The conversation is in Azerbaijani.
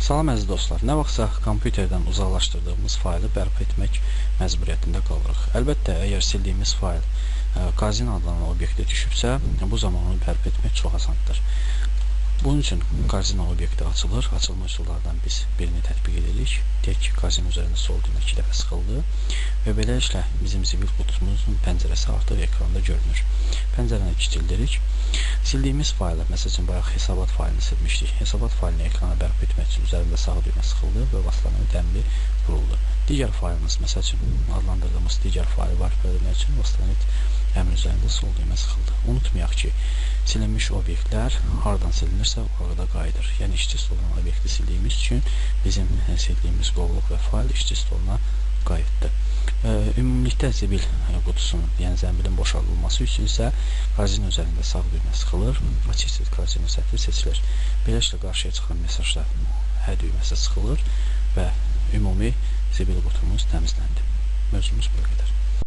Salam əziz dostlar, nə vaxtsa kompüterdən uzaqlaşdırdığımız faylı bərpa etmək məcburiyyətində qalırıq. Əlbəttə, əgər sildiyimiz fayl Kazin adlanan obyektə düşübsə, bu zaman onu bərpa etmək çox asandır. Bunun üçün Kazin obyekti açılır. Açılma üsullardan biz birini tətbiq edirik. Deyək ki, Kazin üzərində sol düymə 2 dəfə sıxıldı və beləliklə bizim zibil qutumuzun pəncərəsi artıq ekranda görünür. Pəncərəni kiçildirik. Sildiyimiz faylı, məsəl üçün bayaq hesabat faylını silmişdik. Hesabat faylını ekrana bərpa etmək üçün üzərində sağ düymə sıxıldı və vasitələmə dəmli vuruldu. Digər faylımız, məsəl üçün adlandırdığımız digər faylı bərpa etmək üçün vasitələmə həmin üzərində sol düymə sıxıldı. Unutmayaq ki, silinmiş obyektlər hardan silinirsə orada qayıdır. Yəni işçi stolundan obyekti sildiyimiz üçün bizim sildiyimiz qovluq və fayl işçi stoluna qayıtdı. Ümumilikdə zibil qutusunun, yəni zəmbilin boşaldılması üçün isə Kazin üzərində sağ düymə sıxılır, açıq Kazin sətri seçilir. Beləliklə qarşıya çıxan mesajda hə düyməsi sıxılır və ümumi zibil qutumuz təmizləndi. Mövzumuz bu qədər.